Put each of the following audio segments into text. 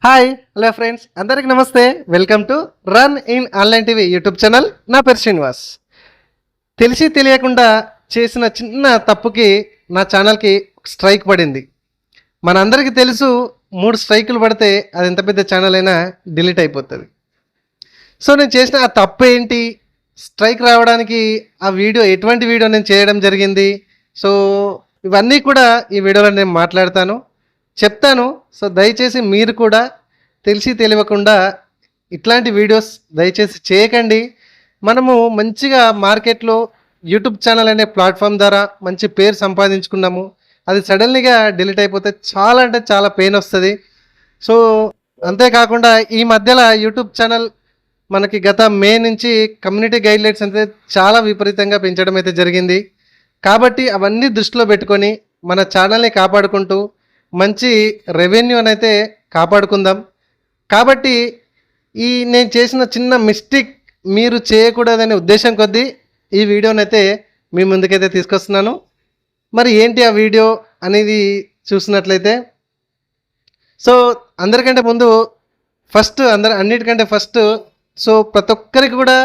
Hi hello friends, అందరికి నమస్తే. Welcome to run in online TV YouTube channel. నా పేరు శ్రీనివాస్. తెలిసి తెలియకుండా చేసిన చిన్న తప్పుకి నా ఛానల్కి స్ట్రైక్ పడింది. మనందరికీ తెలుసు, 3 స్ట్రైకులు పడితే అది ఎంత పెద్ద ఛానల్ అయినా డిలీట్ అయిపోతుంది. సో నేను చేసిన ఆ తప్పు ఏంటి, స్ట్రైక్ రావడానికి ఆ వీడియో ఎటువంటి వీడియో నేను చేయడం జరిగింది, సో ఇవన్నీ కూడా ఈ వీడియోలో నేను మాట్లాడతాను, చెప్తాను. సో దయచేసి మీరు కూడా తెలిసి తెలియకుండా ఇట్లాంటి వీడియోస్ దయచేసి చేయకండి. మనము మంచిగా మార్కెట్లో యూట్యూబ్ ఛానల్ అనే ప్లాట్ఫామ్ ద్వారా మంచి పేరు సంపాదించుకున్నాము. అది సడన్లీగా డిలీట్ అయిపోతే చాలా అంటే చాలా పెయిన్ వస్తుంది. సో అంతేకాకుండా ఈ మధ్యలో యూట్యూబ్ ఛానల్ మనకి గత మే నుంచి కమ్యూనిటీ గైడ్లైన్స్ అయితే చాలా విపరీతంగా పెంచడం అయితే జరిగింది. కాబట్టి అవన్నీ దృష్టిలో పెట్టుకొని మన ఛానల్ని కాపాడుకుంటూ మంచి రెవెన్యూ అయితే కాపాడుకుందాం. కాబట్టి నేను చేసిన చిన్న మిస్టేక్ మీరు చేయకూడదనే ఉద్దేశం కొద్దీ ఈ వీడియోనైతే మీ ముందుకైతే తీసుకొస్తున్నాను. మరి ఏంటి ఆ వీడియో అనేది చూసినట్లయితే, సో అందరికంటే ముందు అన్నిటికంటే ఫస్ట్ సో ప్రతి ఒక్కరికి కూడా,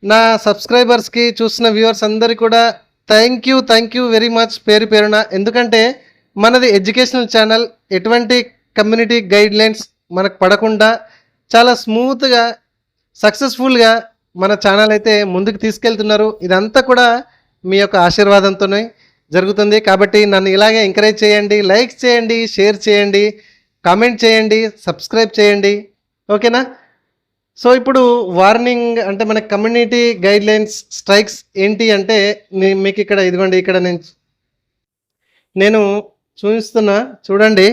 నా సబ్స్క్రైబర్స్కి, చూసిన వ్యూవర్స్ అందరికీ కూడా థ్యాంక్ యూ వెరీ మచ్ పేరు పేరున. ఎందుకంటే మనది ఎడ్యుకేషనల్ ఛానల్, ఎటువంటి కమ్యూనిటీ గైడ్లైన్స్ మనకు పడకుండా చాలా స్మూత్గా సక్సెస్ఫుల్గా మన ఛానల్ అయితే ముందుకు తీసుకెళ్తున్నారు. ఇదంతా కూడా మీ యొక్క ఆశీర్వాదంతోనే జరుగుతుంది. కాబట్టి నన్ను ఇలాగే ఎంకరేజ్ చేయండి, లైక్ చేయండి, షేర్ చేయండి, కామెంట్ చేయండి, సబ్స్క్రైబ్ చేయండి, ఓకేనా? సో ఇప్పుడు వార్నింగ్ అంటే మన కమ్యూనిటీ గైడ్లైన్స్ స్ట్రైక్స్ ఏంటి అంటే, మీకు ఇక్కడ ఇదిగోండి, ఇక్కడ నేను చూపిస్తున్నా చూడండి.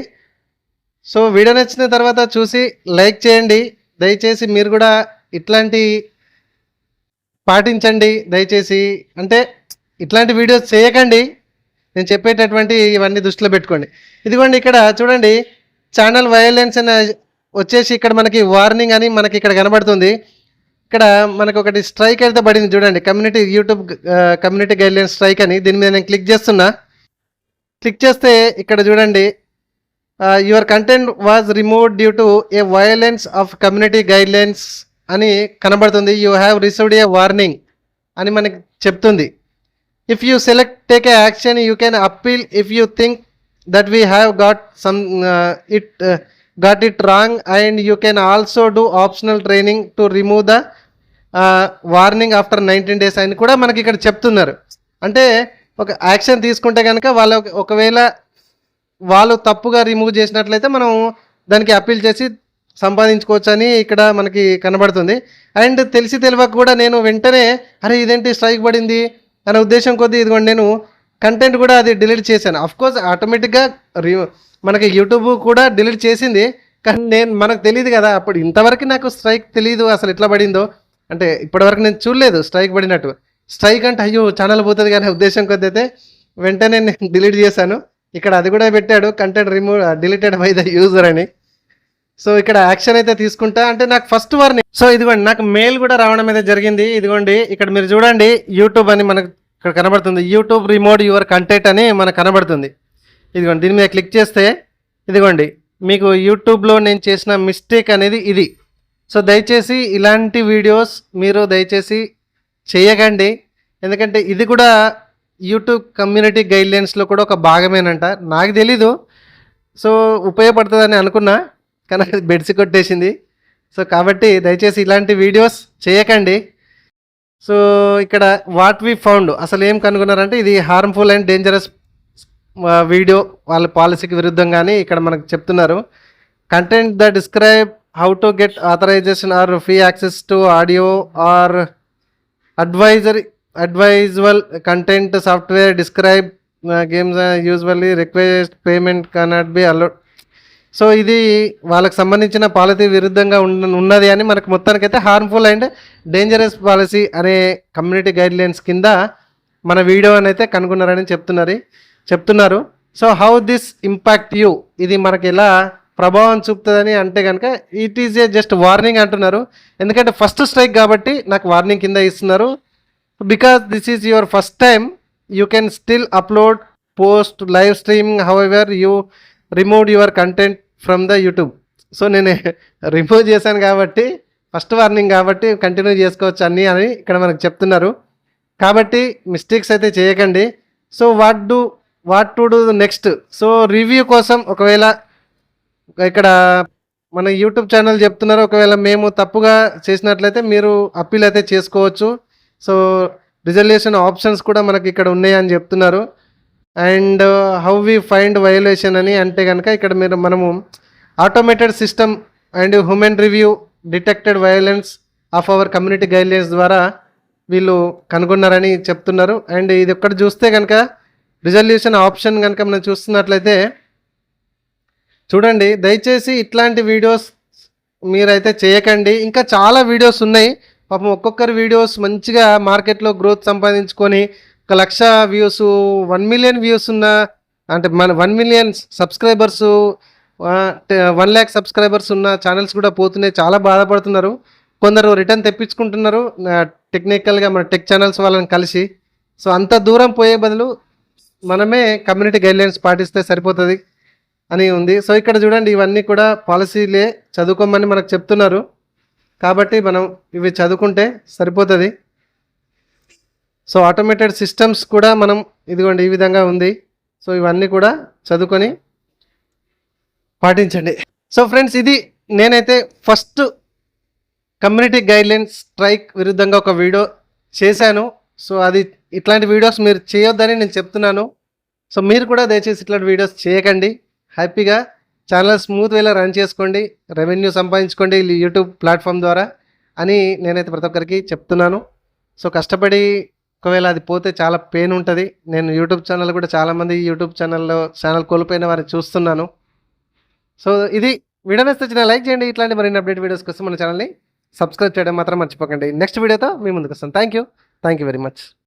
సో వీడియో నచ్చిన తర్వాత చూసి లైక్ చేయండి. దయచేసి మీరు కూడా ఇట్లాంటి పాటించండి దయచేసి. అంటే ఇట్లాంటి వీడియోస్ చేయకండి, నేను చెప్పేటటువంటి ఇవన్నీ దృష్టిలో పెట్టుకోండి. ఇదిగోండి ఇక్కడ చూడండి, ఛానల్ వైలెన్స్ అని వచ్చేసి ఇక్కడ మనకి వార్నింగ్ అని మనకి ఇక్కడ కనబడుతుంది. ఇక్కడ మనకు ఒకటి స్ట్రైక్ అయితే పడింది చూడండి, యూట్యూబ్ కమ్యూనిటీ గైడ్లైన్స్ స్ట్రైక్ అని. దీని మీద నేను క్లిక్ చేస్తున్నా. క్లిక్ చేస్తే ఇక్కడ చూడండి, your content was removed due to A violence of community guidelines అని కనబడుతుంది. You have received a warning అని మనకి చెప్తుంది. If you select take a action you can appeal if you think that we have got it wrong, and you can also do optional training to remove the warning after 19 days అని కూడా మనకి ఇక్కడ చెప్తున్నారు. అంటే ఒక action తీసుకుంటే కనుక ఒకవేళ వాళ్ళు తప్పుగా రిమూవ్ చేసినట్లయితే మనం దానికి అప్పీల్ చేసి సంపాదించుకోవచ్చు అని ఇక్కడ మనకి కనబడుతుంది. అండ్ తెలిసి తెలియక కూడా నేను వెంటనే అరే ఇదేంటి స్ట్రైక్ పడింది అనే ఉద్దేశం కొద్దీ ఇదిగోండి నేను కంటెంట్ కూడా అది డిలీట్ చేశాను. అఫ్కోర్స్ ఆటోమేటిక్గా మనకి యూట్యూబ్ కూడా డిలీట్ చేసింది, కానీ మనకు తెలియదు కదా, అప్పుడు ఇంతవరకు నాకు స్ట్రైక్ తెలియదు అసలు ఎట్లా పడిందో. అంటే ఇప్పటివరకు నేను చూడలేదు స్ట్రైక్ పడినట్టు. స్ట్రైక్ అంటే అయ్యో ఛానల్ పోతుంది కానీ ఉద్దేశం కొద్ది అయితే వెంటనే నేను డిలీట్ చేశాను. ఇక్కడ అది కూడా పెట్టాడు, content deleted by the user అని. సో ఇక్కడ యాక్షన్ అయితే తీసుకుంటా అంటే నాకు ఫస్ట్ వార్నింగ్. సో ఇదిగోండి నాకు మెయిల్ కూడా రావడం అయితే జరిగింది. ఇదిగోండి ఇక్కడ మీరు చూడండి, యూట్యూబ్ అని మనకు ఇక్కడ కనబడుతుంది, యూట్యూబ్ రిమోట్ యువర్ కంటెంట్ అని మనకు కనబడుతుంది. ఇదిగోండి దీని మీద క్లిక్ చేస్తే ఇదిగోండి మీకు యూట్యూబ్లో నేను చేసిన మిస్టేక్ అనేది ఇది. సో దయచేసి ఇలాంటి వీడియోస్ మీరు దయచేసి చేయకండి, ఎందుకంటే ఇది కూడా యూట్యూబ్ కమ్యూనిటీ గైడ్లైన్స్లో కూడా ఒక భాగమేనంట. నాకు తెలీదు, సో ఉపయోగపడుతుందని అనుకున్నా కానీ అది బెడ్సి కొట్టేసింది. సో కాబట్టి దయచేసి ఇలాంటి వీడియోస్ చేయకండి. సో ఇక్కడ వాట్ వి ఫౌండ్ అసలు ఏం కనుగొన్నారంటే, ఇది హార్మ్ఫుల్ అండ్ డేంజరస్ వీడియో, వాళ్ళ పాలసీకి విరుద్ధంగానే ఇక్కడ మనకు చెప్తున్నారు. Content the describe how to get authorisation or free access to audio or advisable content software describe games usually request payment cannot be allowed. So ఇది వాళ్ళకి సంబంధించిన పాలసీ విరుద్ధంగా ఉన్నది అని మనకు మొత్తానికైతే హార్మ్ఫుల్ అండ్ డేంజరస్ పాలసీ అనే కమ్యూనిటీ గైడ్లైన్స్ కింద మన వీడియో అయితే కనుగొన్నారని చెప్తున్నారు. So how this impact you, ఇది మనకి ఎలా ప్రభావం చూపుతుందని అంటే కనుక it is a just warning అంటున్నారు. ఎందుకంటే ఫస్ట్ స్ట్రైక్ కాబట్టి నాకు వార్నింగ్ కింద ఇస్తున్నారు. Because this is your first time you can still upload post live streaming, however you remove your content from the YouTube. So నేను రిమూవ్ చేశాను కాబట్టి first warning కాబట్టి కంటిన్యూ చేసుకోవచ్చు అన్నీ అని ఇక్కడ మనకు చెప్తున్నారు. కాబట్టి మిస్టేక్స్ అయితే చేయకండి. So what to do next. So review కోసం ఒకవేళ ఇక్కడ మన యూట్యూబ్ ఛానల్ చెప్తున్నారు, ఒకవేళ మేము తప్పుగా చేసినట్లయితే మీరు అప్పీల్ అయితే చేసుకోవచ్చు. సో రిజల్యూషన్ ఆప్షన్స్ కూడా మనకి ఇక్కడ ఉన్నాయి అని చెప్తున్నారు. And how we find violation అని అంటే కనుక ఇక్కడ మనము automated system and human review detected violence of our community guidelines ద్వారా వీళ్ళు కనుగొన్నారని చెప్తున్నారు. అండ్ ఇది ఒక్కటి చూస్తే కనుక రిజల్యూషన్ ఆప్షన్ కనుక మనం చూస్తున్నట్లయితే చూడండి, దయచేసి ఇట్లాంటి వీడియోస్ మీరైతే చేయకండి. ఇంకా చాలా వీడియోస్ ఉన్నాయి. పాపం ఒక్కొక్కరి వీడియోస్ మంచిగా మార్కెట్లో గ్రోత్ సంపాదించుకొని 1,00,000 వ్యూస్, 1 మిలియన్ వ్యూస్ ఉన్న, అంటే మన 1 మిలియన్ సబ్స్క్రైబర్స్, 1,00,000 సబ్స్క్రైబర్స్ ఉన్న ఛానల్స్ కూడా పోతున్నాయి. చాలా బాధపడుతున్నారు. కొందరు రిటర్న్ తెప్పించుకుంటున్నారు టెక్నికల్గా మన టెక్ ఛానల్స్ వాళ్ళని కలిసి. సో అంత దూరం పోయే బదులు మనమే కమ్యూనిటీ గైడ్లైన్స్ పాటిస్తే సరిపోతుంది అని ఉంది. సో ఇక్కడ చూడండి, ఇవన్నీ కూడా పాలసీలే, చదువుకోమని మనకు చెప్తున్నారు. కాబట్టి మనం ఇవి చదువుకుంటే సరిపోతుంది. సో ఆటోమేటెడ్ సిస్టమ్స్ కూడా మనం ఇదిగోండి ఈ విధంగా ఉంది. సో ఇవన్నీ కూడా చదువుకొని పాటించండి. సో ఫ్రెండ్స్, ఇది నేనైతే ఫస్ట్ కమ్యూనిటీ గైడ్లైన్స్ స్ట్రైక్ విరుద్ధంగా ఒక వీడియో చేశాను. సో అది ఇట్లాంటి వీడియోస్ మీరు చేయొద్దని నేను చెప్తున్నాను. సో మీరు కూడా దయచేసి ఇట్లాంటి వీడియోస్ చేయకండి. హ్యాపీగా ఛానల్ స్మూత్ వేలో రన్ చేసుకోండి, రెవెన్యూ సంపాదించుకోండి యూట్యూబ్ ప్లాట్ఫామ్ ద్వారా అని నేనైతే ప్రతి ఒక్కరికి చెప్తున్నాను. సో కష్టపడి ఒకవేళ అది పోతే చాలా పెయిన్ ఉంటుంది. నేను యూట్యూబ్ ఛానల్ కూడా చాలామంది యూట్యూబ్ ఛానల్ కోల్పోయిన వారిని చూస్తున్నాను. సో ఇది వీడియో నచ్చితే లైక్ చేయండి. ఇట్లాంటి మరిన్ని అప్డేట్ వీడియోస్ కోసం మన ఛానల్ని సబ్స్క్రైబ్ చేయడం మాత్రం మర్చిపోకండి. నెక్స్ట్ వీడియోతో మీ ముందుకు వస్తాను. Thank you very much.